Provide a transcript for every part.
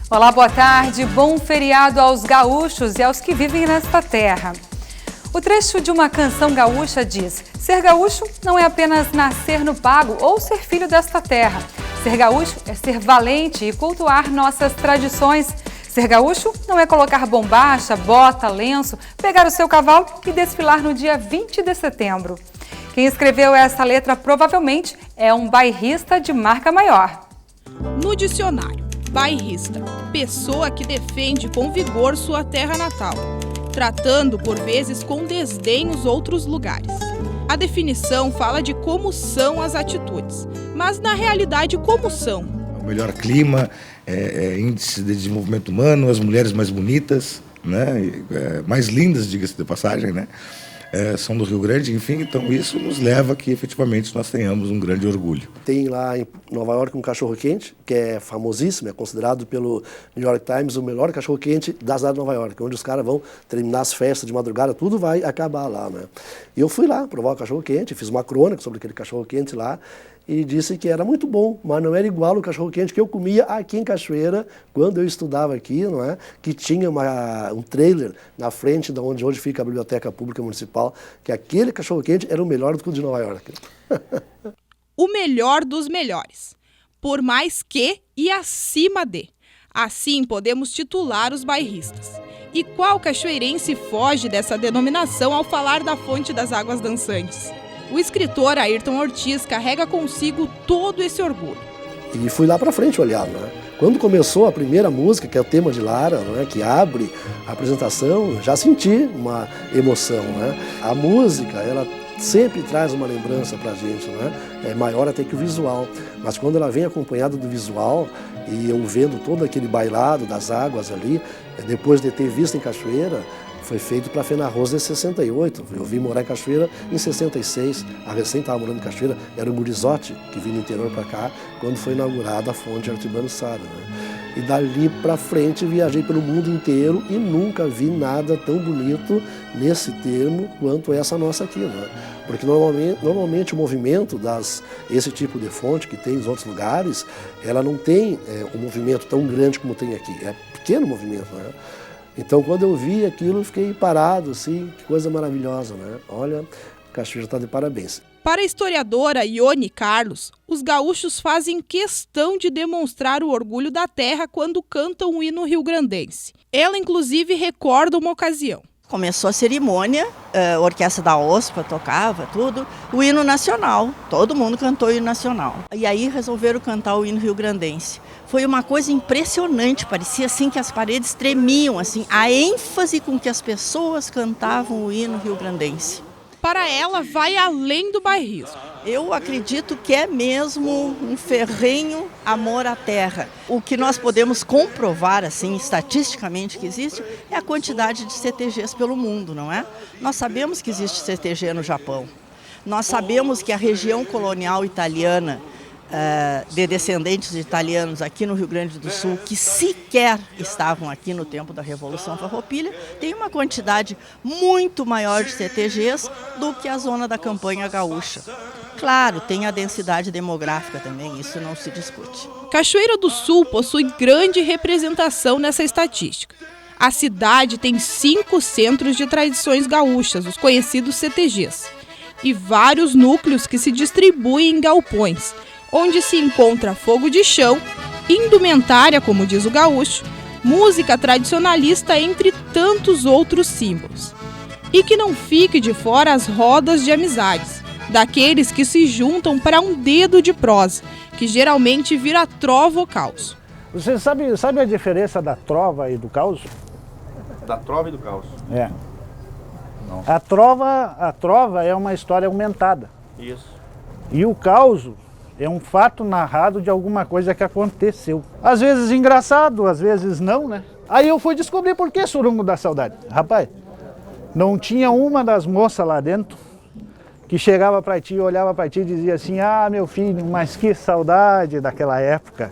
Olá, boa tarde. Bom feriado aos gaúchos e aos que vivem nesta terra. O trecho de uma canção gaúcha diz: ser gaúcho não é apenas nascer no pago ou ser filho desta terra. Ser gaúcho é ser valente e cultuar nossas tradições. Ser gaúcho não é colocar bombacha, bota, lenço, pegar o seu cavalo e desfilar no dia 20 de setembro. Quem escreveu essa letra provavelmente é um bairrista de marca maior. No dicionário, bairrista, pessoa que defende com vigor sua terra natal, tratando por vezes com desdém os outros lugares. A definição fala de como são as atitudes, mas na realidade como são? O melhor clima, índice de desenvolvimento humano, as mulheres mais bonitas, né? Mais lindas, diga-se de passagem, né? São do Rio Grande, enfim, então isso nos leva a que efetivamente nós tenhamos um grande orgulho. Tem lá em Nova York um cachorro-quente, que é famosíssimo, é considerado pelo New York Times o melhor cachorro-quente da cidade de Nova York, onde os caras vão terminar as festas de madrugada, tudo vai acabar lá, né? E eu fui lá provar o cachorro-quente, fiz uma crônica sobre aquele cachorro-quente lá, e disse que era muito bom, mas não era igual o cachorro-quente que eu comia aqui em Cachoeira, quando eu estudava aqui, não é? Que tinha um trailer na frente de onde hoje fica a Biblioteca Pública Municipal, que aquele cachorro-quente era o melhor do que o de Nova York. O melhor dos melhores, por mais que e acima de. Assim podemos titular os bairristas. E qual cachoeirense foge dessa denominação ao falar da Fonte das Águas Dançantes? O escritor Ayrton Ortiz carrega consigo todo esse orgulho. E fui lá para frente olhar, né? Quando começou a primeira música, que é o tema de Lara, né, que abre a apresentação, já senti uma emoção, né? A música, ela sempre traz uma lembrança para a gente, né? É maior até que o visual. Mas quando ela vem acompanhada do visual, e eu vendo todo aquele bailado das águas ali, depois de ter visto em Cachoeira, foi feito para Fena Rosa em 68. Eu vim morar em Cachoeira em 66. A recém estava morando em Cachoeira, era o Murizotti, que vinha do interior para cá, quando foi inaugurada a fonte Artibano Sara, né? E dali para frente viajei pelo mundo inteiro e nunca vi nada tão bonito nesse termo quanto essa nossa aqui, né? Porque normalmente o movimento esse tipo de fonte que tem nos outros lugares, ela não tem um movimento tão grande como tem aqui. É pequeno movimento, né? Então, quando eu vi aquilo, eu fiquei parado, assim, que coisa maravilhosa, né? Olha, Cachoeira está de parabéns. Para a historiadora Ione Carlos, os gaúchos fazem questão de demonstrar o orgulho da terra quando cantam o hino rio-grandense. Ela, inclusive, recorda uma ocasião. Começou a cerimônia, a orquestra da OSPA tocava tudo, o hino nacional, todo mundo cantou o hino nacional. E aí resolveram cantar o hino rio-grandense. Foi uma coisa impressionante, parecia assim que as paredes tremiam, assim, a ênfase com que as pessoas cantavam o hino rio-grandense. Para ela, vai além do bairrismo. Eu acredito que é mesmo um ferrenho amor à terra. O que nós podemos comprovar, assim, estatisticamente que existe, é a quantidade de CTGs pelo mundo, não é? Nós sabemos que existe CTG no Japão. Nós sabemos que a região colonial italiana, de descendentes de italianos aqui no Rio Grande do Sul, que sequer estavam aqui no tempo da Revolução Farroupilha, tem uma quantidade muito maior de CTGs do que a zona da campanha gaúcha. Claro, tem a densidade demográfica também, isso não se discute. Cachoeira do Sul possui grande representação nessa estatística. A cidade tem 5 centros de tradições gaúchas, os conhecidos CTGs, e vários núcleos que se distribuem em galpões, onde se encontra fogo de chão, indumentária, como diz o gaúcho, música tradicionalista, entre tantos outros símbolos. E que não fique de fora as rodas de amizades, daqueles que se juntam para um dedo de prosa, que geralmente vira trova ou caos. Você sabe a diferença da trova e do caos? Da trova e do caos? É. Não. A trova é uma história aumentada. Isso. E o caos é um fato narrado de alguma coisa que aconteceu. Às vezes engraçado, às vezes não, né? Aí eu fui descobrir por que Surungo da Saudade. Rapaz, não tinha uma das moças lá dentro que chegava para ti, olhava para ti e dizia assim: ah, meu filho, mas que saudade daquela época.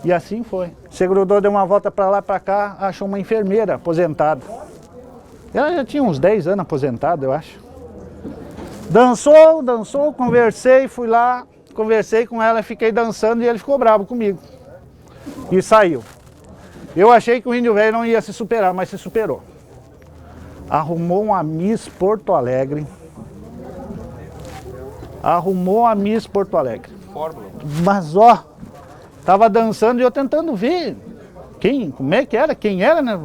E assim foi. Se grudou, deu uma volta para lá, para cá, achou uma enfermeira aposentada. Ela já tinha uns 10 anos aposentada, eu acho. Dançou, conversei, fui lá, conversei com ela, fiquei dançando e ele ficou bravo comigo. E saiu. Eu achei que o Índio Velho não ia se superar, mas se superou. Arrumou uma Miss Porto Alegre. Fórmula. Mas ó, tava dançando e eu tentando ver como é que era, quem era, né?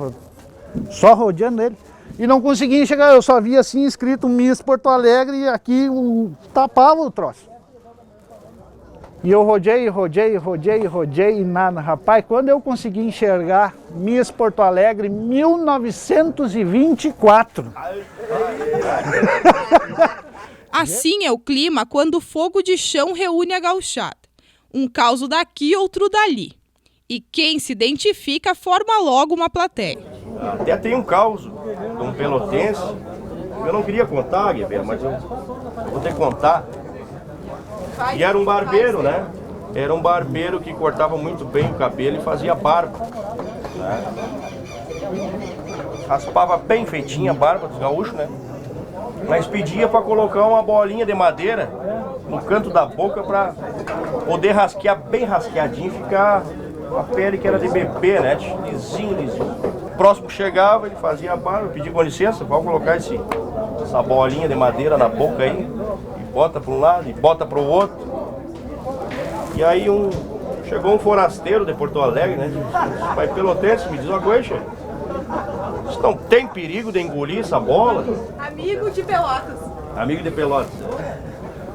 Só rodeando ele. E não conseguia enxergar, eu só via assim escrito Miss Porto Alegre e aqui tapava o troço. E eu rodei e nada. Rapaz, quando eu consegui enxergar Miss Porto Alegre 1924. Assim é o clima quando o fogo de chão reúne a gauchada. Um caos daqui, outro dali. E quem se identifica forma logo uma plateia. Até tem um caos de um pelotense. Eu não queria contar, Guilherme, mas eu vou ter que contar. E era um barbeiro, né? Era um barbeiro que cortava muito bem o cabelo e fazia barba. Né? Raspava bem feitinha a barba dos gaúchos, né? Mas pedia para colocar uma bolinha de madeira no canto da boca para poder rasquear bem rasqueadinho e ficar a pele que era de bebê, né? Lisinho. O próximo chegava, ele fazia a barba, pedia com licença, pode colocar essa bolinha de madeira na boca aí, e bota para um lado e bota para o outro. E aí chegou um forasteiro de Porto Alegre, né? Pai pelotense, me diz uma coisa, isso não tem perigo de engolir essa bola? Amigo de Pelotas. Amigo de Pelotas.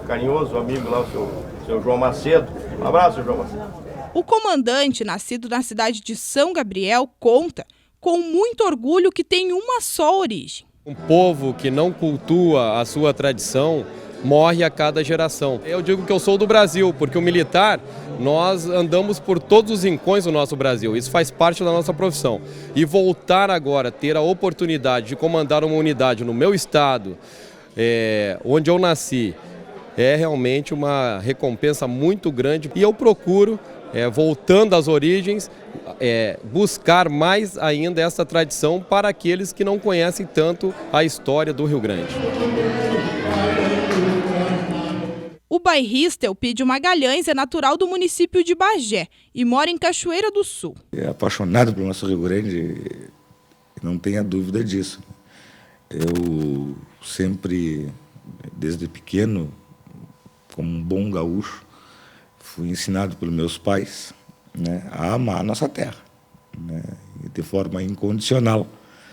Carinhoso amigo lá, o seu João Macedo. Um abraço, João Macedo. O comandante, nascido na cidade de São Gabriel, conta com muito orgulho que tem uma só origem. Um povo que não cultua a sua tradição morre a cada geração. Eu digo que eu sou do Brasil, porque o militar, nós andamos por todos os rincões do nosso Brasil. Isso faz parte da nossa profissão. E voltar agora, ter a oportunidade de comandar uma unidade no meu estado, onde eu nasci, é realmente uma recompensa muito grande. E eu procuro, voltando às origens, buscar mais ainda essa tradição para aqueles que não conhecem tanto a história do Rio Grande. O bairrista Elpidio Magalhães é natural do município de Bagé e mora em Cachoeira do Sul. É apaixonado pelo nosso Rio Grande, não tenha dúvida disso. Eu sempre, desde pequeno, como um bom gaúcho, fui ensinado pelos meus pais, né, a amar a nossa terra, né, de forma incondicional.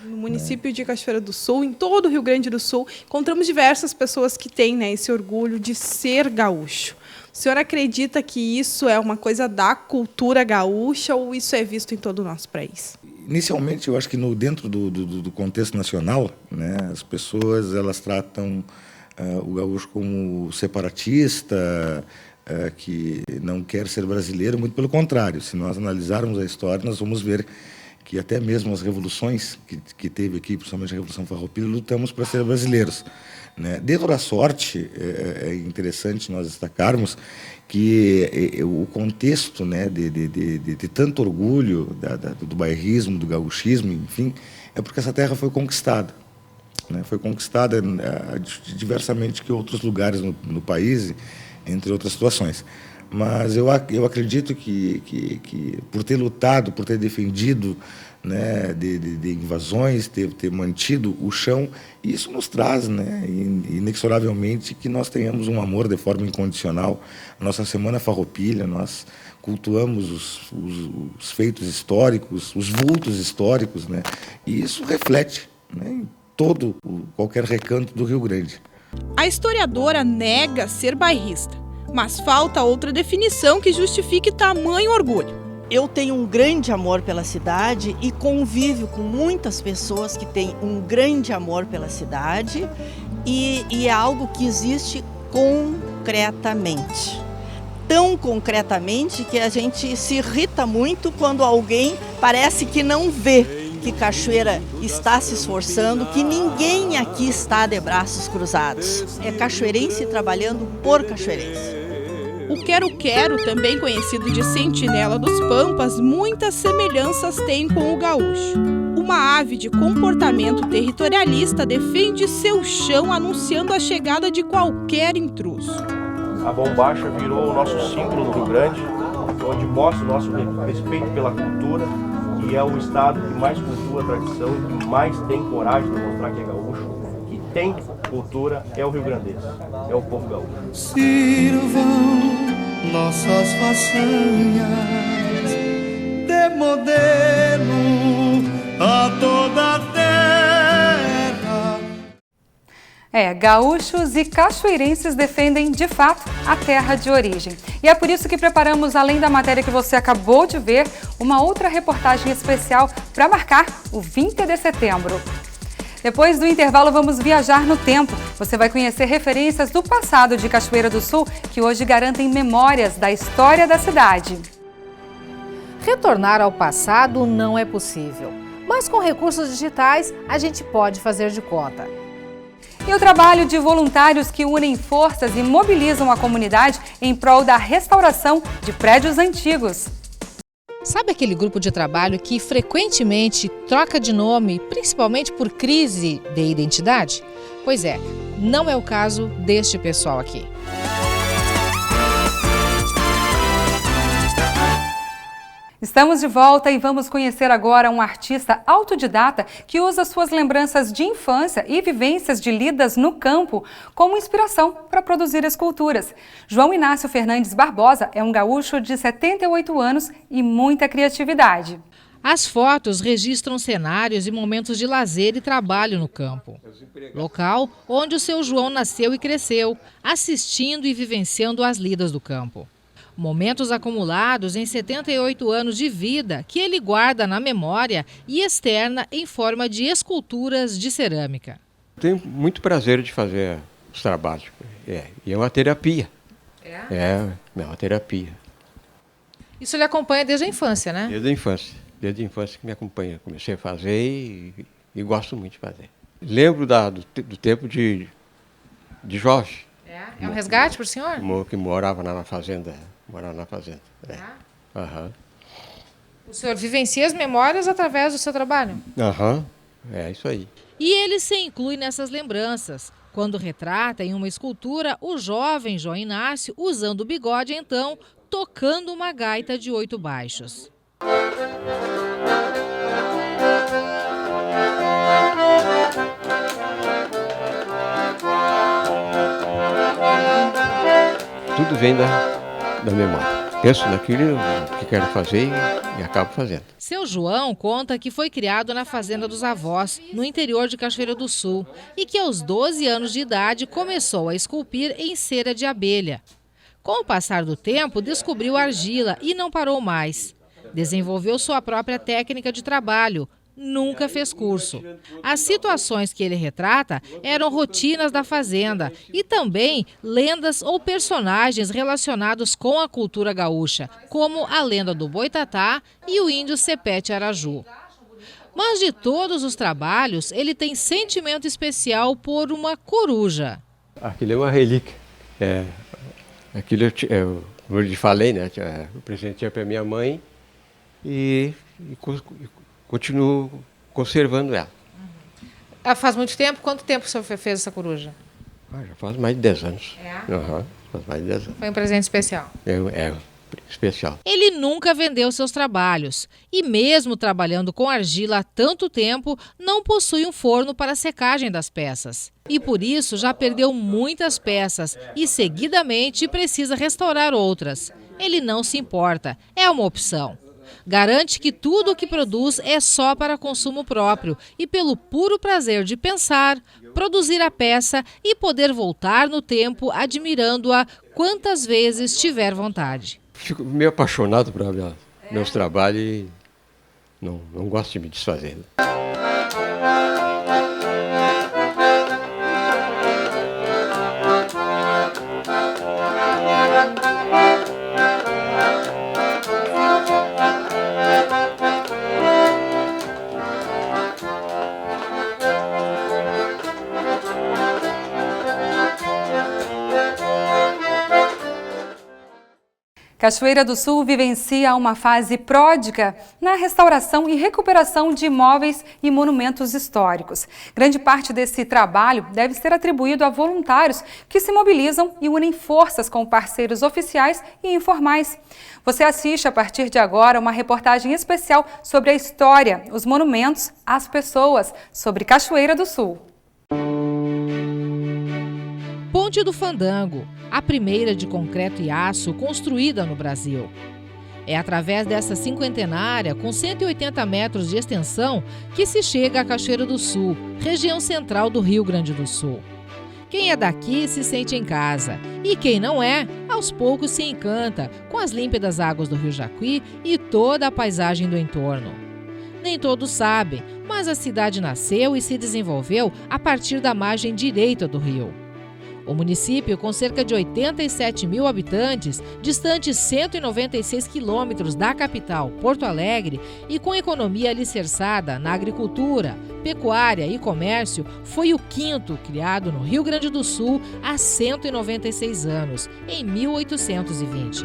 No município de Cachoeira do Sul, em todo o Rio Grande do Sul, encontramos diversas pessoas que têm, né, esse orgulho de ser gaúcho. O senhor acredita que isso é uma coisa da cultura gaúcha ou isso é visto em todo o nosso país? Inicialmente, eu acho que dentro do contexto nacional, né, as pessoas elas tratam o gaúcho como separatista, que não quer ser brasileiro, muito pelo contrário. Se nós analisarmos a história, nós vamos ver que até mesmo as revoluções que teve aqui, principalmente a Revolução Farroupilha, lutamos para ser brasileiros, né? Dentro da sorte, é interessante nós destacarmos que o contexto, né, de tanto orgulho do bairrismo, do gauchismo, enfim, é porque essa terra foi conquistada. Né? Foi conquistada diversamente que outros lugares no país, entre outras situações. Mas eu acredito que por ter lutado, por ter defendido, né, de invasões, ter mantido o chão, isso nos traz, né, inexoravelmente que nós tenhamos um amor de forma incondicional. Nossa Semana Farroupilha, nós cultuamos os feitos históricos, os vultos históricos, né, e isso reflete, né, em qualquer recanto do Rio Grande. A historiadora nega ser bairrista, mas falta outra definição que justifique tamanho orgulho. Eu tenho um grande amor pela cidade e convivo com muitas pessoas que têm um grande amor pela cidade e é algo que existe concretamente. Tão concretamente que a gente se irrita muito quando alguém parece que não vê que Cachoeira está se esforçando, que ninguém aqui está de braços cruzados. É cachoeirense trabalhando por cachoeirense. O quero-quero, também conhecido de sentinela dos Pampas, muitas semelhanças tem com o gaúcho. Uma ave de comportamento territorialista defende seu chão anunciando a chegada de qualquer intruso. A bombacha virou o nosso símbolo do Rio Grande, onde mostra o nosso respeito pela cultura E é o estado que mais cultua a tradição, que mais tem coragem de mostrar que é gaúcho, que tem cultura, é o rio-grandense, é o povo gaúcho. Sirvam nossas façanhas de modelo a toda a terra. Gaúchos e cachoeirenses defendem, de fato, a terra de origem. E é por isso que preparamos, além da matéria que você acabou de ver, uma outra reportagem especial para marcar o 20 de setembro. Depois do intervalo, vamos viajar no tempo. Você vai conhecer referências do passado de Cachoeira do Sul, que hoje garantem memórias da história da cidade. Retornar ao passado não é possível, mas com recursos digitais a gente pode fazer de conta. E o trabalho de voluntários que unem forças e mobilizam a comunidade em prol da restauração de prédios antigos. Sabe aquele grupo de trabalho que frequentemente troca de nome, principalmente por crise de identidade? Pois é, não é o caso deste pessoal aqui. Estamos de volta e vamos conhecer agora um artista autodidata que usa suas lembranças de infância e vivências de lidas no campo como inspiração para produzir esculturas. João Inácio Fernandes Barbosa é um gaúcho de 78 anos e muita criatividade. As fotos registram cenários e momentos de lazer e trabalho no campo. Local onde o seu João nasceu e cresceu, assistindo e vivenciando as lidas do campo. Momentos acumulados em 78 anos de vida que ele guarda na memória e externa em forma de esculturas de cerâmica. Tenho muito prazer de fazer os trabalhos. E é uma terapia. É uma terapia. Isso lhe acompanha desde a infância, né? Desde a infância. Desde a infância que me acompanha. Comecei a fazer e gosto muito de fazer. Lembro do tempo de Jorge. É um resgate para o senhor? Que morava na fazenda. O senhor vivencia as memórias através do seu trabalho? É isso aí. E ele se inclui nessas lembranças, quando retrata em uma escultura o jovem João Inácio usando o bigode, então, tocando uma gaita de 8 baixos. Tudo vem da memória. Penso naquilo que quero fazer e acabo fazendo. Seu João conta que foi criado na fazenda dos avós, no interior de Cachoeira do Sul, e que aos 12 anos de idade começou a esculpir em cera de abelha. Com o passar do tempo, descobriu argila e não parou mais. Desenvolveu sua própria técnica de trabalho. Nunca fez curso. As situações que ele retrata eram rotinas da fazenda e também lendas ou personagens relacionados com a cultura gaúcha, como a lenda do Boitatá e o índio Cepete Araju. Mas de todos os trabalhos, ele tem sentimento especial por uma coruja. Aquilo é uma relíquia. Aquilo, como eu lhe falei, né? Eu presentei para minha mãe e continuo conservando ela. Faz muito tempo? Quanto tempo o senhor fez essa coruja? Já faz mais de 10 anos. Faz mais de 10 anos. Foi um presente especial? Especial. Ele nunca vendeu seus trabalhos e mesmo trabalhando com argila há tanto tempo, não possui um forno para a secagem das peças. E por isso já perdeu muitas peças e seguidamente precisa restaurar outras. Ele não se importa, é uma opção. Garante que tudo o que produz é só para consumo próprio e pelo puro prazer de pensar, produzir a peça e poder voltar no tempo admirando-a quantas vezes tiver vontade. Fico meio apaixonado por meus trabalhos e não gosto de me desfazer. Cachoeira do Sul vivencia uma fase pródiga na restauração e recuperação de imóveis e monumentos históricos. Grande parte desse trabalho deve ser atribuído a voluntários que se mobilizam e unem forças com parceiros oficiais e informais. Você assiste a partir de agora uma reportagem especial sobre a história, os monumentos, as pessoas, sobre Cachoeira do Sul. Ponte do Fandango, a primeira de concreto e aço construída no Brasil. É através dessa cinquentenária, com 180 metros de extensão, que se chega à Cachoeira do Sul, região central do Rio Grande do Sul. Quem é daqui se sente em casa, e quem não é, aos poucos se encanta com as límpidas águas do Rio Jacuí e toda a paisagem do entorno. Nem todos sabem, mas a cidade nasceu e se desenvolveu a partir da margem direita do rio. O município, com cerca de 87 mil habitantes, distante 196 quilômetros da capital, Porto Alegre, e com economia alicerçada na agricultura, pecuária e comércio, foi o quinto criado no Rio Grande do Sul há 196 anos, em 1820.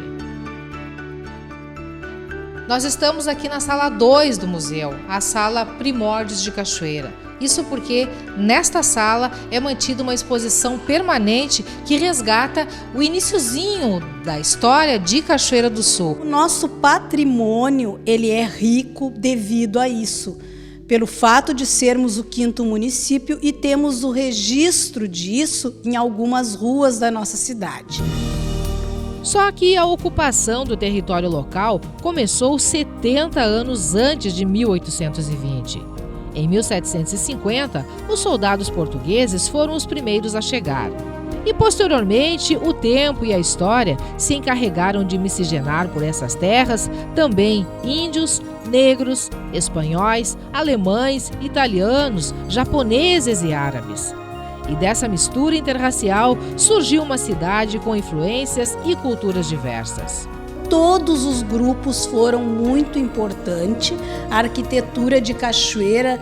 Nós estamos aqui na sala 2 do museu, a sala Primórdios de Cachoeira. Isso porque nesta sala é mantida uma exposição permanente que resgata o iniciozinho da história de Cachoeira do Sul. O nosso patrimônio, ele é rico devido a isso, pelo fato de sermos o quinto município e temos o registro disso em algumas ruas da nossa cidade. Só que a ocupação do território local começou 70 anos antes de 1820. Em 1750, os soldados portugueses foram os primeiros a chegar. E, posteriormente, o tempo e a história se encarregaram de miscigenar por essas terras também índios, negros, espanhóis, alemães, italianos, japoneses e árabes. E dessa mistura interracial surgiu uma cidade com influências e culturas diversas. Todos os grupos foram muito importantes. A arquitetura de Cachoeira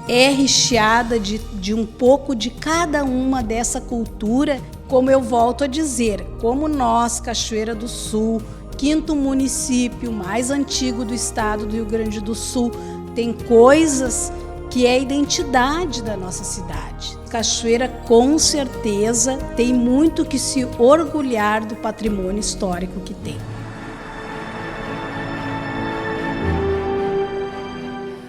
é recheada de um pouco de cada uma dessa cultura. Como eu volto a dizer, como nós, Cachoeira do Sul, quinto município mais antigo do estado do Rio Grande do Sul, tem coisas que é a identidade da nossa cidade. Cachoeira, com certeza, tem muito que se orgulhar do patrimônio histórico que tem.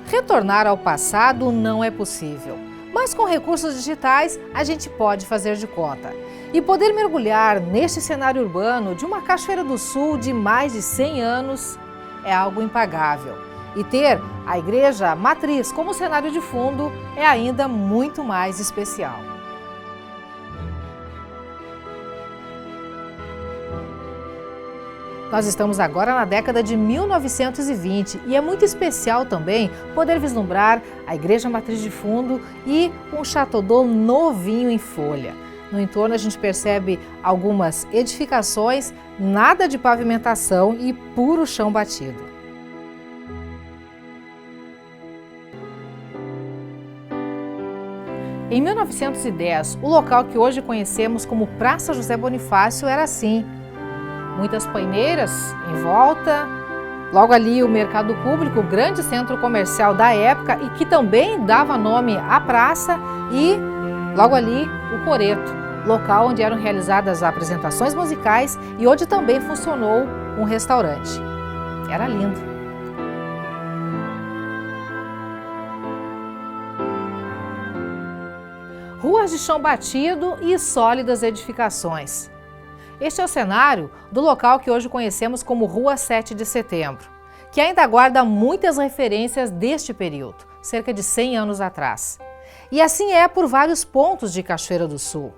Retornar ao passado não é possível, mas com recursos digitais a gente pode fazer de conta. E poder mergulhar neste cenário urbano de uma Cachoeira do Sul de mais de 100 anos é algo impagável. E ter a Igreja Matriz como cenário de fundo é ainda muito mais especial. Nós estamos agora na década de 1920 e é muito especial também poder vislumbrar a Igreja Matriz de fundo e um Chateau d'Eau novinho em folha. No entorno a gente percebe algumas edificações, nada de pavimentação e puro chão batido. Em 1910, o local que hoje conhecemos como Praça José Bonifácio era assim. Muitas paineiras em volta, logo ali o Mercado Público, o grande centro comercial da época e que também dava nome à praça, e logo ali o Coreto, local onde eram realizadas apresentações musicais e onde também funcionou um restaurante. Era lindo. Ruas de chão batido e sólidas edificações. Este é o cenário do local que hoje conhecemos como Rua 7 de Setembro, que ainda guarda muitas referências deste período, cerca de 100 anos atrás. E assim é por vários pontos de Cachoeira do Sul.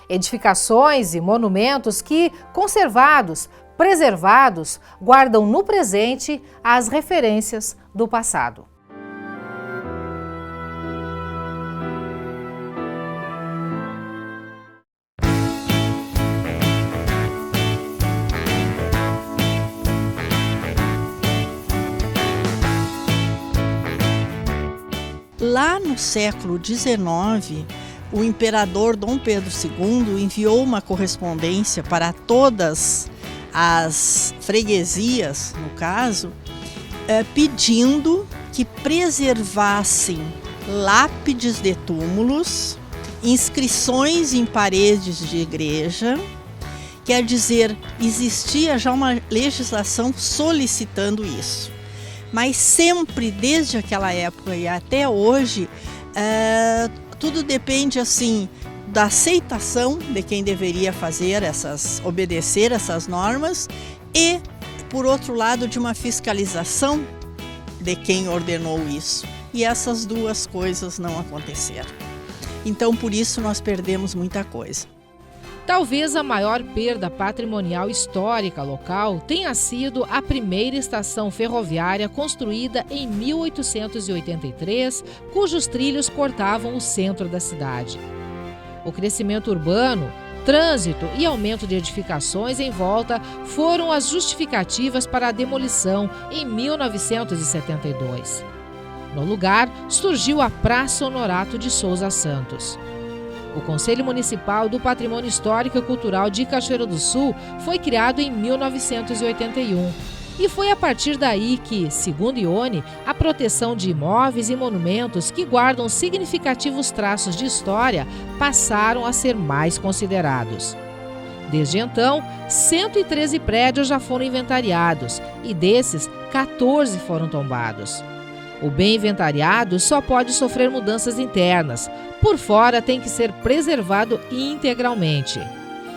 Edificações e monumentos que, conservados, preservados, guardam no presente as referências do passado. Lá no século XIX, o imperador Dom Pedro II enviou uma correspondência para todas as freguesias, no caso, pedindo que preservassem lápides de túmulos, inscrições em paredes de igreja. Quer dizer, existia já uma legislação solicitando isso. Mas sempre, desde aquela época e até hoje, tudo depende assim da aceitação de quem deveria obedecer essas normas e, por outro lado, de uma fiscalização de quem ordenou isso. E essas duas coisas não aconteceram. Então, por isso, nós perdemos muita coisa. Talvez a maior perda patrimonial histórica local tenha sido a primeira estação ferroviária construída em 1883, cujos trilhos cortavam o centro da cidade. O crescimento urbano, trânsito e aumento de edificações em volta foram as justificativas para a demolição em 1972. No lugar, surgiu a Praça Honorato de Souza Santos. O Conselho Municipal do Patrimônio Histórico e Cultural de Cachoeira do Sul foi criado em 1981. E foi a partir daí que, segundo Ione, a proteção de imóveis e monumentos que guardam significativos traços de história passaram a ser mais considerados. Desde então, 113 prédios já foram inventariados e desses, 14 foram tombados. O bem inventariado só pode sofrer mudanças internas. Por fora tem que ser preservado integralmente.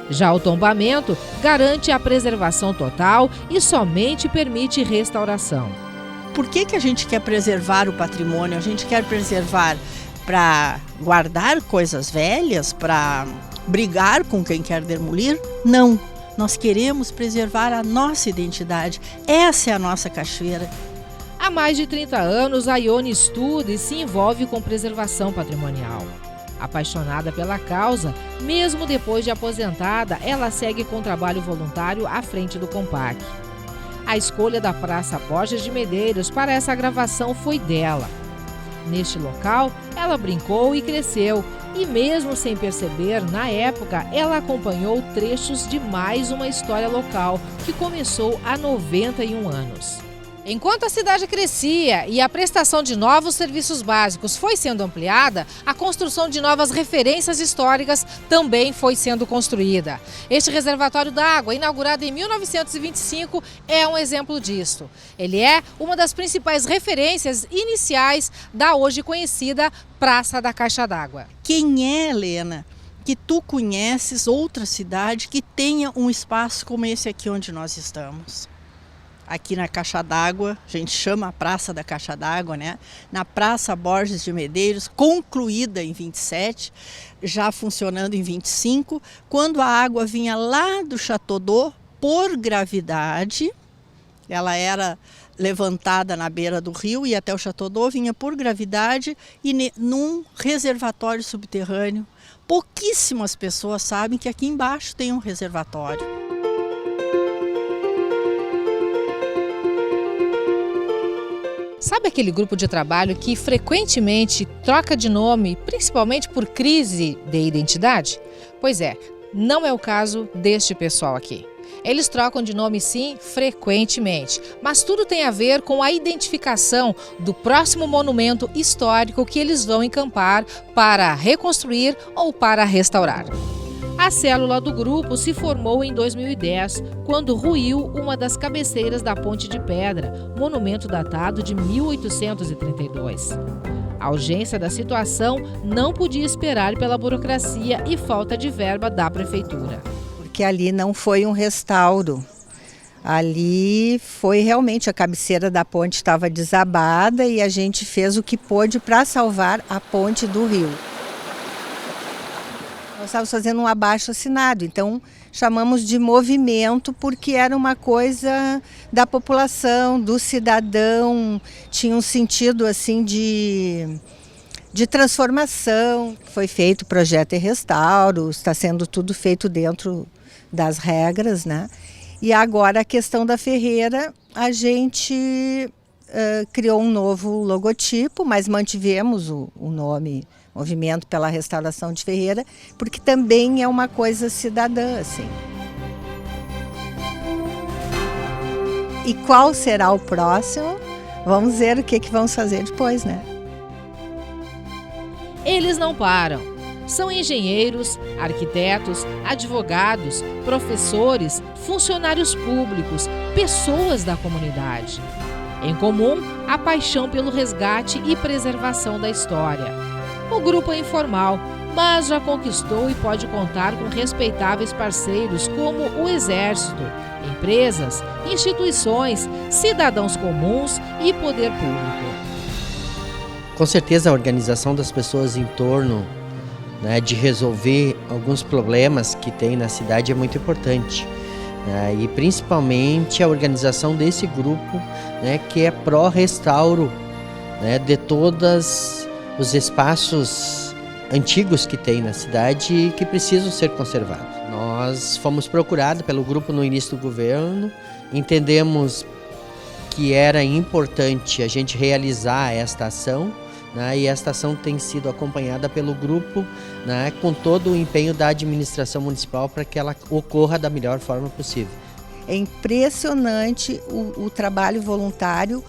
Já o tombamento garante a preservação total e somente permite restauração. Por que a gente quer preservar o patrimônio? A gente quer preservar para guardar coisas velhas, para brigar com quem quer demolir? Não. Nós queremos preservar a nossa identidade. Essa é a nossa cachoeira. Há mais de 30 anos, a Ione estuda e se envolve com preservação patrimonial. Apaixonada pela causa, mesmo depois de aposentada, ela segue com trabalho voluntário à frente do Compac. A escolha da Praça Borges de Medeiros para essa gravação foi dela. Neste local, ela brincou e cresceu, e mesmo sem perceber, na época, ela acompanhou trechos de mais uma história local, que começou há 91 anos. Enquanto a cidade crescia e a prestação de novos serviços básicos foi sendo ampliada, a construção de novas referências históricas também foi sendo construída. Este reservatório d'água, inaugurado em 1925, é um exemplo disso. Ele é uma das principais referências iniciais da hoje conhecida Praça da Caixa d'Água. Quem é, Helena, que tu conheces outra cidade que tenha um espaço como esse aqui onde nós estamos? Aqui na Caixa d'Água, a gente chama a Praça da Caixa d'Água, né? Na Praça Borges de Medeiros, concluída em 27, já funcionando em 25, quando a água vinha lá do Chateau d'Eau por gravidade, ela era levantada na beira do rio e até o Chateau d'Eau vinha por gravidade e num reservatório subterrâneo. Pouquíssimas pessoas sabem que aqui embaixo tem um reservatório. Sabe aquele grupo de trabalho que frequentemente troca de nome, principalmente por crise de identidade? Pois é, não é o caso deste pessoal aqui. Eles trocam de nome sim, frequentemente, mas tudo tem a ver com a identificação do próximo monumento histórico que eles vão encampar para reconstruir ou para restaurar. A célula do grupo se formou em 2010, quando ruiu uma das cabeceiras da Ponte de Pedra, monumento datado de 1832. A urgência da situação não podia esperar pela burocracia e falta de verba da prefeitura. Porque ali não foi um restauro. Ali foi realmente a cabeceira da ponte estava desabada e a gente fez o que pôde para salvar a ponte do rio. Nós estávamos fazendo um abaixo-assinado, então chamamos de movimento porque era uma coisa da população, do cidadão, tinha um sentido assim de transformação. Foi feito o projeto e restauro, está sendo tudo feito dentro das regras, né? E agora a questão da Ferreira, a gente criou um novo logotipo, mas mantivemos o nome Movimento pela Restauração de Ferreira, porque também é uma coisa cidadã, assim. E qual será o próximo? Vamos ver o que vamos fazer depois, né? Eles não param. São engenheiros, arquitetos, advogados, professores, funcionários públicos, pessoas da comunidade. Em comum, a paixão pelo resgate e preservação da história. O grupo é informal, mas já conquistou e pode contar com respeitáveis parceiros como o Exército, empresas, instituições, cidadãos comuns e poder público. Com certeza a organização das pessoas em torno, né, de resolver alguns problemas que tem na cidade é muito importante, né, e principalmente a organização desse grupo, né, que é pró-restauro, né, de todos os espaços antigos que tem na cidade e que precisam ser conservados. Nós fomos procurados pelo grupo no início do governo, entendemos que era importante a gente realizar esta ação, né, e esta ação tem sido acompanhada pelo grupo, né, com todo o empenho da administração municipal para que ela ocorra da melhor forma possível. É impressionante o trabalho voluntário,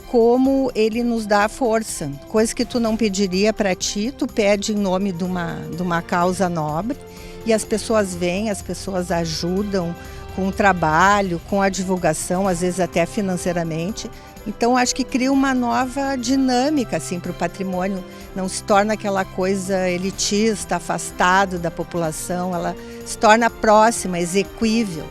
como ele nos dá força. Coisa que tu não pediria para ti, tu pede em nome de uma causa nobre, e as pessoas vêm, as pessoas ajudam com o trabalho, com a divulgação, às vezes até financeiramente. Então acho que cria uma nova dinâmica assim, para o patrimônio, não se torna aquela coisa elitista, afastado da população, ela se torna próxima, exequível.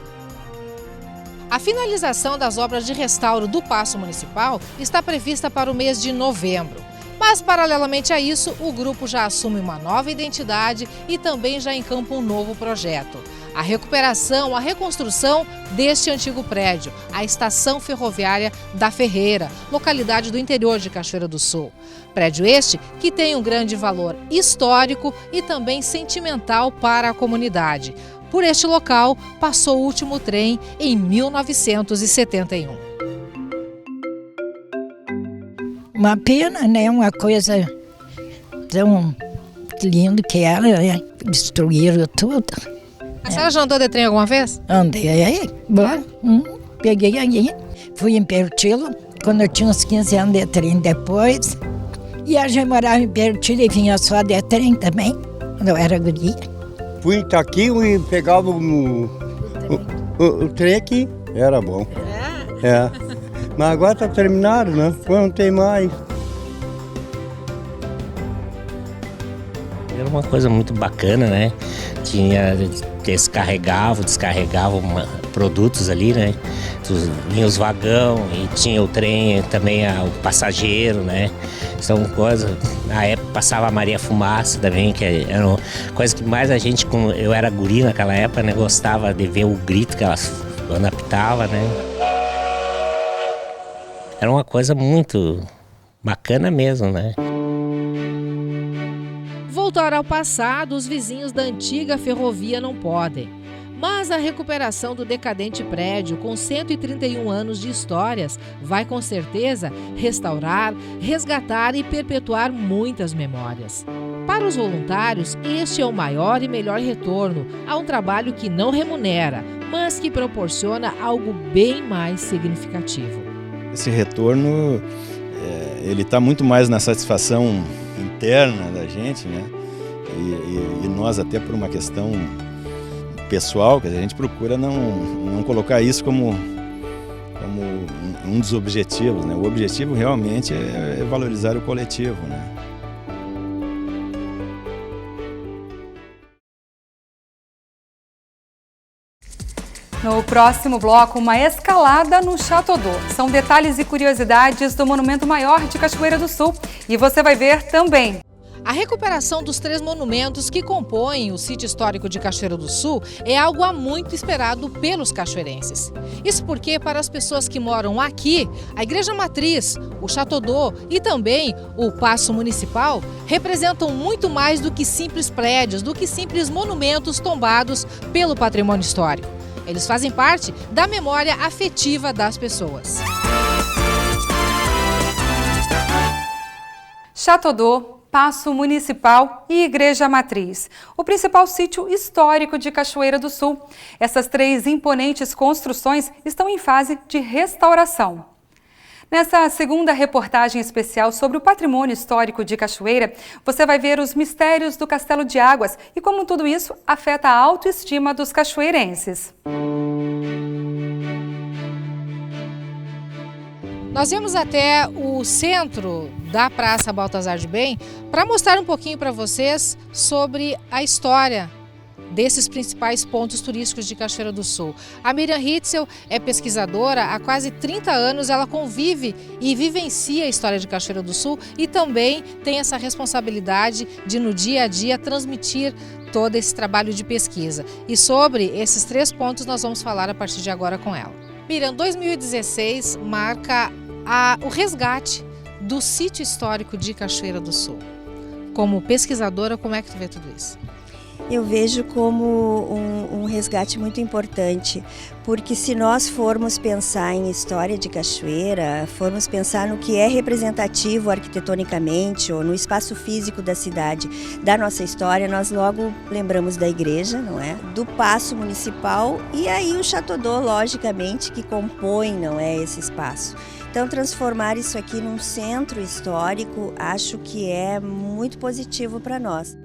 A finalização das obras de restauro do Paço Municipal está prevista para o mês de novembro. Mas, paralelamente a isso, o grupo já assume uma nova identidade e também já encampa um novo projeto. A recuperação, a reconstrução deste antigo prédio, a Estação Ferroviária da Ferreira, localidade do interior de Cachoeira do Sul. Prédio este que tem um grande valor histórico e também sentimental para a comunidade. Por este local passou o último trem em 1971. Uma pena, né? Uma coisa tão linda que era, né? Destruíram tudo. A senhora já andou de trem alguma vez? Andei, bom, peguei aí, fui em Pertilo, quando eu tinha uns 15 anos de trem depois, e a gente morava em Pertilo e vinha só de trem também, quando eu era guria. Fui em Itaqui e pegava o trem aqui, era bom. É. Mas agora tá terminado, né? Não tem mais. Era uma coisa muito bacana, né? Descarregavam produtos ali, né? Vinha os vagão e tinha o trem, também o passageiro, né? São coisas... Na época passava a Maria Fumaça também, que era uma coisa que mais a gente, como eu era guri naquela época, né? Gostava de ver o grito que elas quando apitava, né? Era uma coisa muito bacana mesmo, né? Voltar ao passado, os vizinhos da antiga ferrovia não podem. Mas a recuperação do decadente prédio, com 131 anos de histórias, vai com certeza restaurar, resgatar e perpetuar muitas memórias. Para os voluntários, este é o maior e melhor retorno a um trabalho que não remunera, mas que proporciona algo bem mais significativo. Esse retorno, ele está muito mais na satisfação interna da gente, né? E nós, até por uma questão pessoal, que a gente procura não colocar isso como um dos objetivos, né? O objetivo realmente é valorizar o coletivo, né? No próximo bloco, uma escalada no Chateau d'Eau. São detalhes e curiosidades do Monumento Maior de Cachoeira do Sul. E você vai ver também. A recuperação dos 3 monumentos que compõem o sítio histórico de Cachoeira do Sul é algo há muito esperado pelos cachoeirenses. Isso porque, para as pessoas que moram aqui, a Igreja Matriz, o Chateau d'Eau e também o Paço Municipal representam muito mais do que simples prédios, do que simples monumentos tombados pelo patrimônio histórico. Eles fazem parte da memória afetiva das pessoas. Chateau d'Eau Paço Municipal e Igreja Matriz, o principal sítio histórico de Cachoeira do Sul. Essas 3 imponentes construções estão em fase de restauração. Nessa segunda reportagem especial sobre o patrimônio histórico de Cachoeira, você vai ver os mistérios do Castelo de Águas e como tudo isso afeta a autoestima dos cachoeirenses. Nós viemos até o centro da Praça Baltazar de Bem para mostrar um pouquinho para vocês sobre a história desses principais pontos turísticos de Cachoeira do Sul. A Miriam Hitzel é pesquisadora, há quase 30 anos ela convive e vivencia a história de Cachoeira do Sul e também tem essa responsabilidade de no dia a dia transmitir todo esse trabalho de pesquisa. E sobre esses 3 pontos nós vamos falar a partir de agora com ela. Miriam, 2016 marca o resgate do sítio histórico de Cachoeira do Sul. Como pesquisadora, como é que tu vê tudo isso? Eu vejo como um resgate muito importante, porque se nós formos pensar em história de Cachoeira, formos pensar no que é representativo arquitetonicamente ou no espaço físico da cidade, da nossa história, nós logo lembramos da igreja, não é? Do Paço Municipal e aí o Chateau d'Eau, logicamente, que compõe, não é, esse espaço. Então, transformar isso aqui num centro histórico, acho que é muito positivo para nós.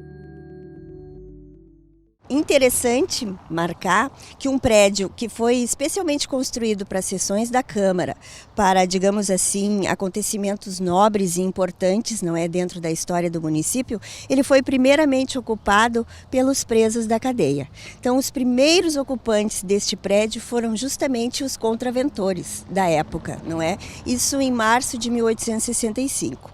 Interessante marcar que um prédio que foi especialmente construído para sessões da Câmara, para, digamos assim, acontecimentos nobres e importantes, não é, dentro da história do município, ele foi primeiramente ocupado pelos presos da cadeia. Então, os primeiros ocupantes deste prédio foram justamente os contraventores da época, não é? Isso em março de 1865.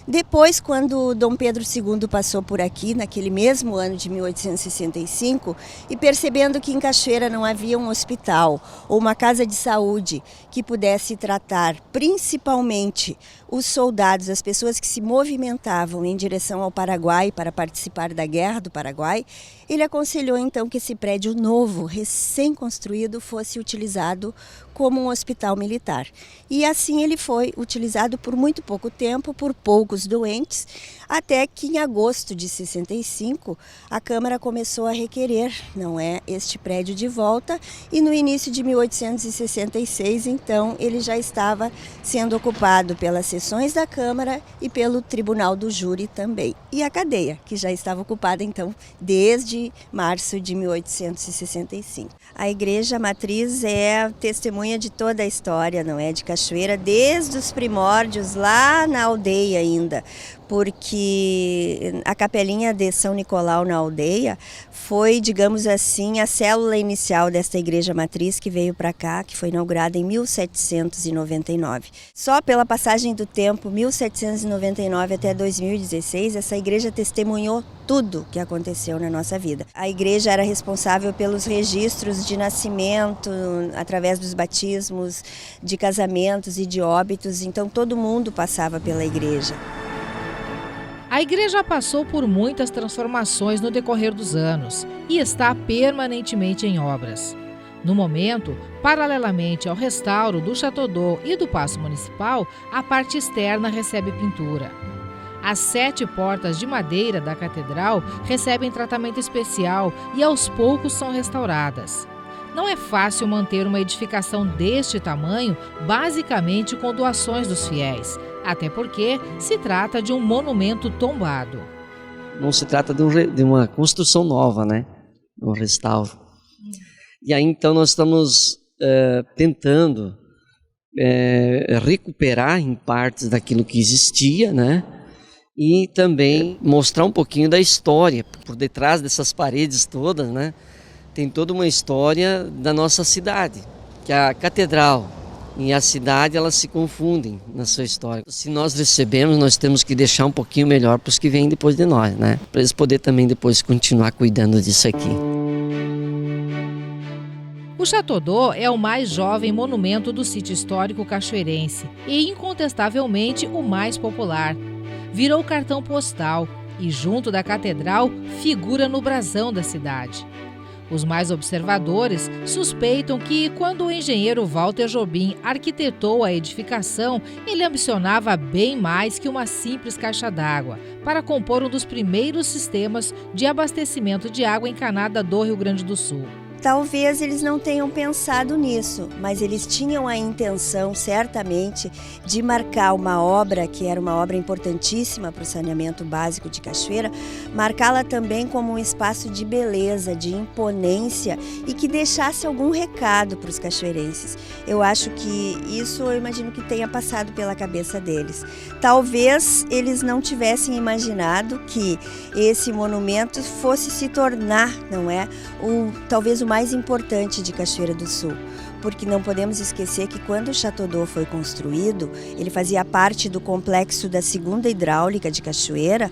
Depois, quando Dom Pedro II passou por aqui, naquele mesmo ano de 1865, e percebendo que em Cachoeira não havia um hospital ou uma casa de saúde que pudesse tratar principalmente os soldados, as pessoas que se movimentavam em direção ao Paraguai para participar da Guerra do Paraguai, ele aconselhou então que esse prédio novo, recém-construído, fosse utilizado como um hospital militar. E assim ele foi utilizado por muito pouco tempo, por poucos doentes, até que em agosto de 65 a Câmara começou a requerer, não é, este prédio de volta, e no início de 1866, então, ele já estava sendo ocupado pelas sessões da Câmara e pelo Tribunal do Júri também. E a cadeia, que já estava ocupada então desde março de 1865. A Igreja Matriz é testemunha de toda a história, não é, de Cachoeira, desde os primórdios, lá na aldeia ainda, porque a capelinha de São Nicolau na aldeia foi, digamos assim, a célula inicial desta Igreja Matriz que veio para cá, que foi inaugurada em 1799. Só pela passagem do tempo, 1799 até 2016, essa igreja testemunhou tudo que aconteceu na nossa vida. A igreja era responsável pelos registros de nascimento, através dos batismos, de casamentos e de óbitos, então todo mundo passava pela igreja. A igreja passou por muitas transformações no decorrer dos anos e está permanentemente em obras. No momento, paralelamente ao restauro do Chateau d'Eau e do Paço Municipal, a parte externa recebe pintura. As 7 portas de madeira da catedral recebem tratamento especial e aos poucos são restauradas. Não é fácil manter uma edificação deste tamanho, basicamente com doações dos fiéis, até porque se trata de um monumento tombado. Não se trata de uma construção nova, né? Um restauro. E aí então nós estamos tentando recuperar em partes daquilo que existia, né? E também mostrar um pouquinho da história. Por detrás dessas paredes todas, né? Tem toda uma história da nossa cidade, que a catedral e a cidade, elas se confundem na sua história. Se nós recebemos, nós temos que deixar um pouquinho melhor para os que vêm depois de nós, né? Para eles poderem também depois continuar cuidando disso aqui. O Chateau d'Eau é o mais jovem monumento do sítio histórico cachoeirense e, incontestavelmente, o mais popular. Virou cartão postal e, junto da catedral, figura no brasão da cidade. Os mais observadores suspeitam que, quando o engenheiro Walter Jobim arquitetou a edificação, ele ambicionava bem mais que uma simples caixa d'água, para compor um dos primeiros sistemas de abastecimento de água encanada do Rio Grande do Sul. Talvez eles não tenham pensado nisso, mas eles tinham a intenção, certamente, de marcar uma obra, que era uma obra importantíssima para o saneamento básico de Cachoeira, marcá-la também como um espaço de beleza, de imponência e que deixasse algum recado para os cachoeirenses. Eu acho que isso, eu imagino que tenha passado pela cabeça deles. Talvez eles não tivessem imaginado que esse monumento fosse se tornar, não é, talvez o mais importante de Cachoeira do Sul, porque não podemos esquecer que quando o Chateau d'Eau foi construído, ele fazia parte do complexo da segunda hidráulica de Cachoeira.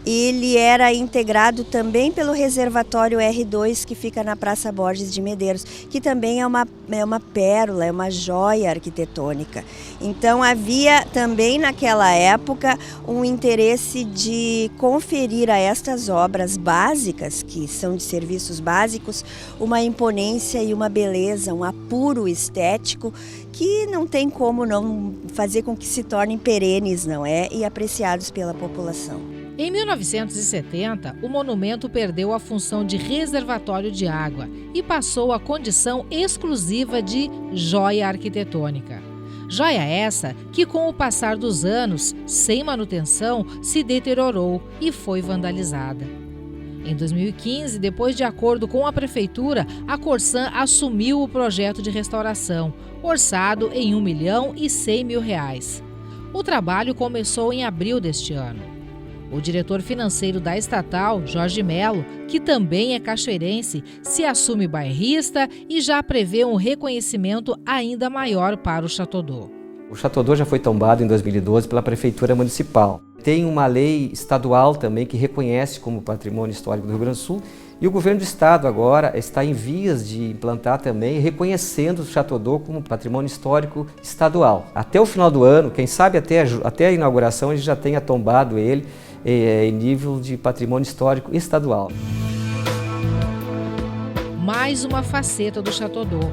Ele era integrado também pelo reservatório R2, que fica na Praça Borges de Medeiros, que também é uma pérola, é uma joia arquitetônica. Então havia também naquela época um interesse de conferir a estas obras básicas, que são de serviços básicos, uma imponência e uma beleza, um apuro estético que não tem como não fazer com que se tornem perenes, não é? E apreciados pela população. Em 1970, o monumento perdeu a função de reservatório de água e passou à condição exclusiva de joia arquitetônica. Joia essa que, com o passar dos anos, sem manutenção, se deteriorou e foi vandalizada. Em 2015, depois de acordo com a Prefeitura, a Corsan assumiu o projeto de restauração, orçado em R$ 1.100.000. O trabalho começou em abril deste ano. O diretor financeiro da estatal, Jorge Melo, que também é cachoeirense, se assume bairrista e já prevê um reconhecimento ainda maior para o Chateau d'Eau. O Chateau d'Eau já foi tombado em 2012 pela Prefeitura Municipal. Tem uma lei estadual também que reconhece como patrimônio histórico do Rio Grande do Sul, e o governo do estado agora está em vias de implantar também, reconhecendo o Chateau d'Eau como patrimônio histórico estadual. Até o final do ano, quem sabe até a inauguração, a gente já tenha tombado ele em nível de patrimônio histórico estadual. Mais uma faceta do Chateau d'Eau.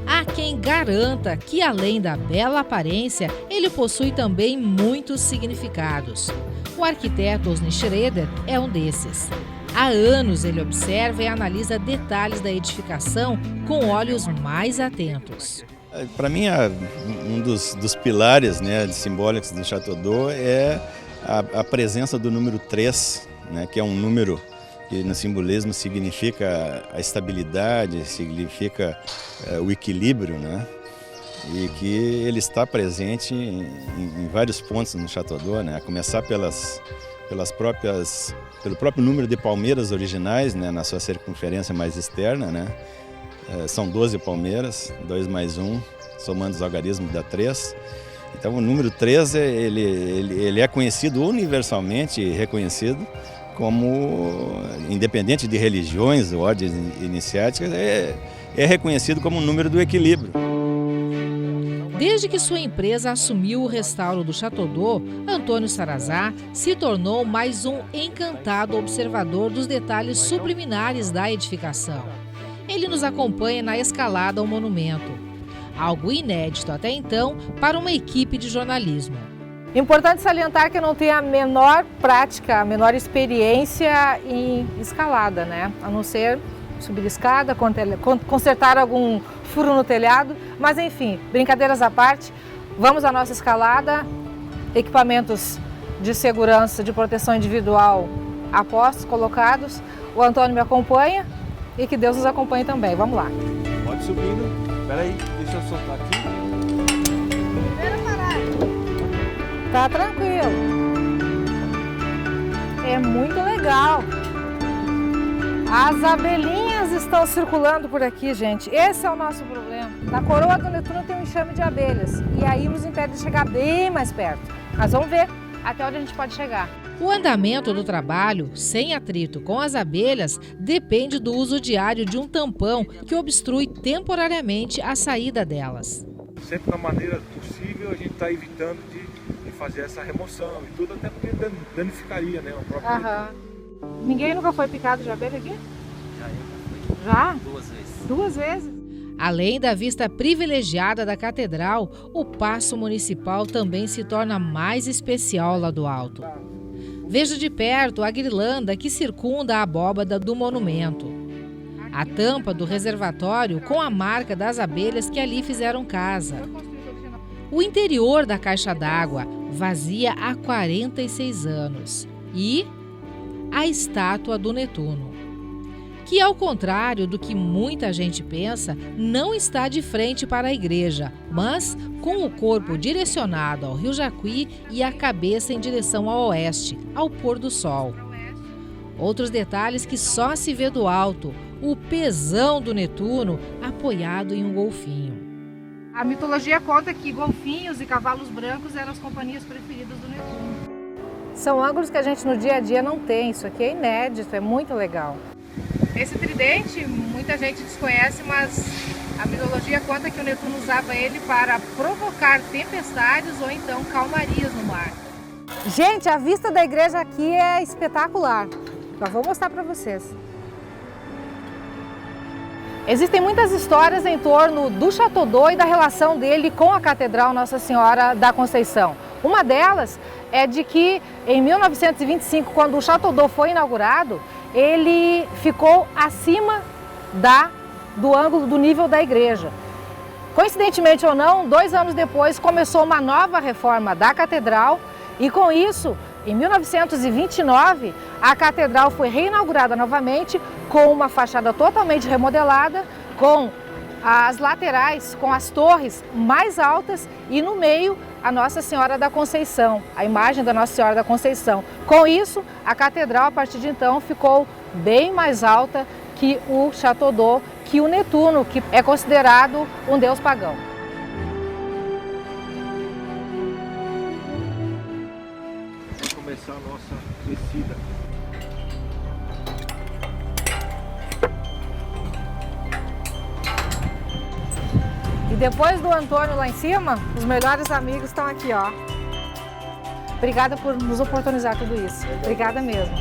Há quem garanta que, além da bela aparência, ele possui também muitos significados. O arquiteto Osni Schroeder é um desses. Há anos ele observa e analisa detalhes da edificação com olhos mais atentos. Para mim, um dos pilares, né, simbólicos do Chateau d'Eau é a presença do número 3, né, que é um número que no simbolismo significa a estabilidade, significa o equilíbrio, né, e que ele está presente em vários pontos no Chateau d'Eau, né, a começar pelo próprio número de palmeiras originais, né, na sua circunferência mais externa, né, são 12 palmeiras, 2 mais 1, somando os algarismos dá 3. Então o número 3 ele é conhecido universalmente, reconhecido como, independente de religiões ou ordens iniciáticas, é reconhecido como o número do equilíbrio. Desde que sua empresa assumiu o restauro do Chateau d'Eau, Antônio Sarazá se tornou mais um encantado observador dos detalhes subliminares da edificação. Ele nos acompanha na escalada ao monumento. Algo inédito até então para uma equipe de jornalismo. Importante salientar que eu não tenho a menor prática, a menor experiência em escalada, né? A não ser subir escada, consertar algum furo no telhado, mas enfim, brincadeiras à parte, vamos à nossa escalada, equipamentos de segurança, de proteção individual a postos, colocados, o Antônio me acompanha e que Deus nos acompanhe também, vamos lá. Pode subindo, peraí, deixa eu soltar aqui. Primeira parada. Tá tranquilo. É muito legal. As abelhinhas estão circulando por aqui, gente. Esse é o nosso problema. Na coroa do Netuno tem um enxame de abelhas. E aí nos impede de chegar bem mais perto. Mas vamos ver até onde a gente pode chegar. O andamento do trabalho, sem atrito com as abelhas, depende do uso diário de um tampão que obstrui temporariamente a saída delas. Sempre da maneira possível a gente está evitando de fazer essa remoção e tudo, até porque danificaria, né, o próprio. Ninguém nunca foi picado de abelha aqui? Já eu fui. Já? 2 vezes. 2 vezes? Além da vista privilegiada da catedral, o Paço Municipal também se torna mais especial lá do alto. Veja de perto a guirlanda que circunda a abóbada do monumento. A tampa do reservatório com a marca das abelhas que ali fizeram casa. O interior da caixa d'água, vazia há 46 anos. E a estátua do Netuno, que, ao contrário do que muita gente pensa, não está de frente para a igreja, mas com o corpo direcionado ao Rio Jacuí e a cabeça em direção ao oeste, ao pôr do sol. Outros detalhes que só se vê do alto: o pezão do Netuno apoiado em um golfinho. A mitologia conta que golfinhos e cavalos brancos eram as companhias preferidas do Netuno. São ângulos que a gente no dia a dia não tem, isso aqui é inédito, é muito legal. Esse tridente muita gente desconhece, mas a mitologia conta que o Netuno usava ele para provocar tempestades ou então calmarias no mar. Gente, a vista da igreja aqui é espetacular. Eu vou mostrar para vocês. Existem muitas histórias em torno do Château d'Eau e da relação dele com a Catedral Nossa Senhora da Conceição. Uma delas é de que em 1925, quando o Château d'Eau foi inaugurado, ele ficou acima do ângulo do nível da igreja. Coincidentemente ou não, 2 anos depois começou uma nova reforma da catedral e com isso, em 1929, a catedral foi reinaugurada novamente com uma fachada totalmente remodelada, com as laterais, com as torres mais altas e no meio a Nossa Senhora da Conceição, a imagem da Nossa Senhora da Conceição. Com isso, a catedral, a partir de então, ficou bem mais alta que o Château d'Eau, que o Netuno, que é considerado um deus pagão. Vamos começar a nossa descida. E depois do Antônio lá em cima, os melhores amigos estão aqui, ó. Obrigada por nos oportunizar tudo isso. Obrigada mesmo.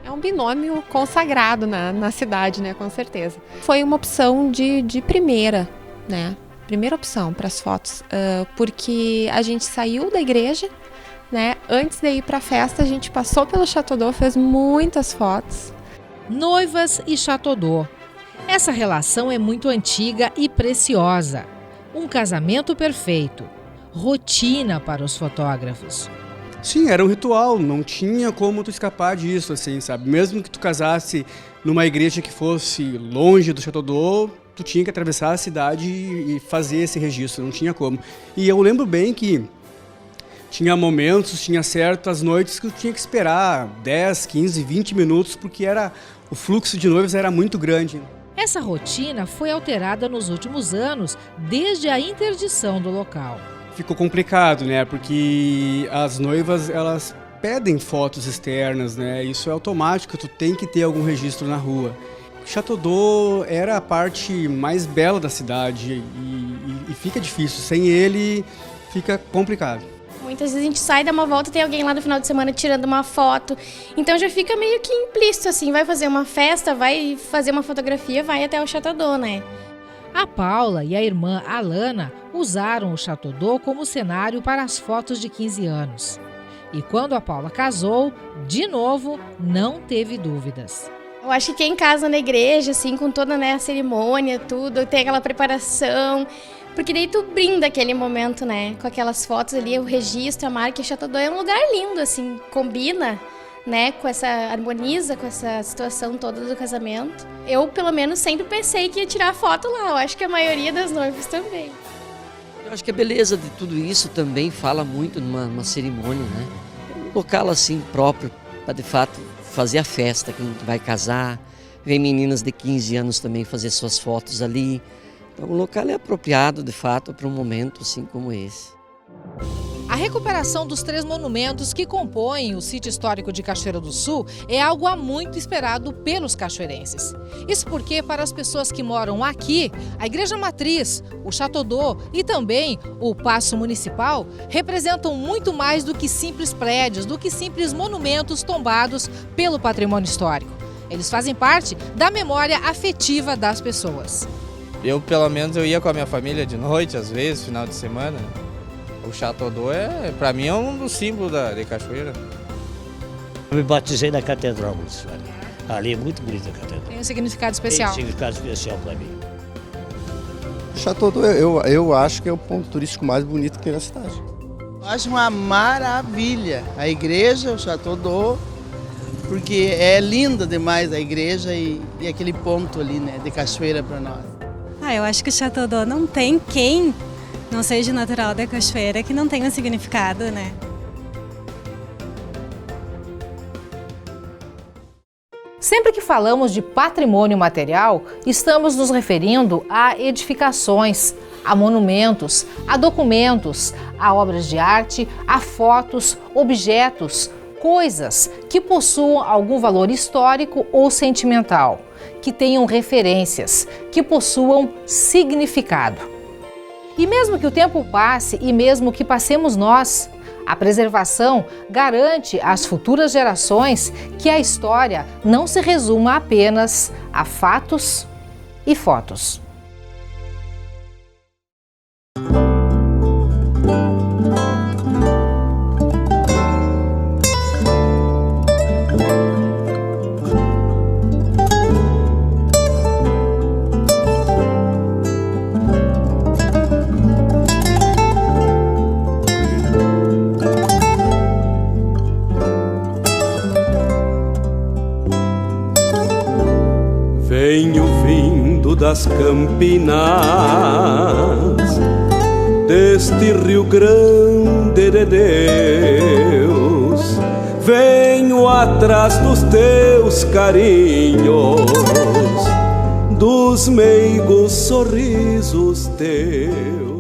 É um binômio consagrado na cidade, né? Com certeza. Foi uma opção de primeira, né? Primeira opção para as fotos, porque a gente saiu da igreja, né? Antes de ir para a festa, a gente passou pelo Château d'Eau, fez muitas fotos. Noivas e Château d'Eau. Essa relação é muito antiga e preciosa. Um casamento perfeito. Rotina para os fotógrafos. Sim, era um ritual, não tinha como tu escapar disso, assim, sabe? Mesmo que tu casasse numa igreja que fosse longe do Château d'Eau, tu tinha que atravessar a cidade e fazer esse registro, não tinha como. E eu lembro bem que tinha momentos, tinha certas noites que eu tinha que esperar 10, 15, 20 minutos, porque o fluxo de noivos era muito grande. Essa rotina foi alterada nos últimos anos, desde a interdição do local. Ficou complicado, né? Porque as noivas, elas pedem fotos externas, né? Isso é automático, tu tem que ter algum registro na rua. Château d'Eau era a parte mais bela da cidade e fica difícil. Sem ele, fica complicado. Muitas vezes a gente sai, dá uma volta, tem alguém lá no final de semana tirando uma foto. Então já fica meio que implícito, assim, vai fazer uma festa, vai fazer uma fotografia, vai até o Château d'Eau, né? A Paula e a irmã Alana usaram o Château d'Eau como cenário para as fotos de 15 anos. E quando a Paula casou, de novo, não teve dúvidas. Eu acho que quem casa na igreja, assim, com toda, né, a cerimônia, tudo, tem aquela preparação, porque daí tu brinda aquele momento, né, com aquelas fotos ali, o registro, a marca, e o Château d'Eau é um lugar lindo, assim, combina, né, harmoniza com essa situação toda do casamento. Eu, pelo menos, sempre pensei que ia tirar foto lá, eu acho que a maioria das noivas também. Eu acho que a beleza de tudo isso também fala muito numa cerimônia, né, um local assim próprio para, de fato, fazer a festa, quem vai casar, vem meninas de 15 anos também fazer suas fotos ali. Então o local é apropriado, de fato, para um momento assim como esse. A recuperação dos 3 monumentos que compõem o sítio histórico de Cachoeira do Sul é algo há muito esperado pelos cachoeirenses. Isso porque, para as pessoas que moram aqui, a Igreja Matriz, o Chateau d'Eau e também o Paço Municipal representam muito mais do que simples prédios, do que simples monumentos tombados pelo patrimônio histórico. Eles fazem parte da memória afetiva das pessoas. Eu, pelo menos, eu ia com a minha família de noite, às vezes, final de semana. O Chateau d'Eau, para mim, é um dos símbolos de Cachoeira. Eu me batizei na Catedral Municipal. Ali é muito bonita a catedral. Tem um significado especial. Tem um significado especial para mim. O Chateau d'Eau, eu acho que é o ponto turístico mais bonito que tem na cidade. Eu acho uma maravilha a igreja, o Chateau d'Eau, porque é linda demais a igreja e aquele ponto ali, né, de Cachoeira para nós. Eu acho que o Chateau d'Eau não tem quem não seja natural da Cachoeira que não tenha significado, né? Sempre que falamos de patrimônio material, estamos nos referindo a edificações, a monumentos, a documentos, a obras de arte, a fotos, objetos, coisas que possuam algum valor histórico ou sentimental, que tenham referências, que possuam significado. E mesmo que o tempo passe e mesmo que passemos nós, a preservação garante às futuras gerações que a história não se resuma apenas a fatos e fotos. Venho vindo das Campinas, deste Rio Grande de Deus. Venho atrás dos teus carinhos, dos meigos sorrisos teus.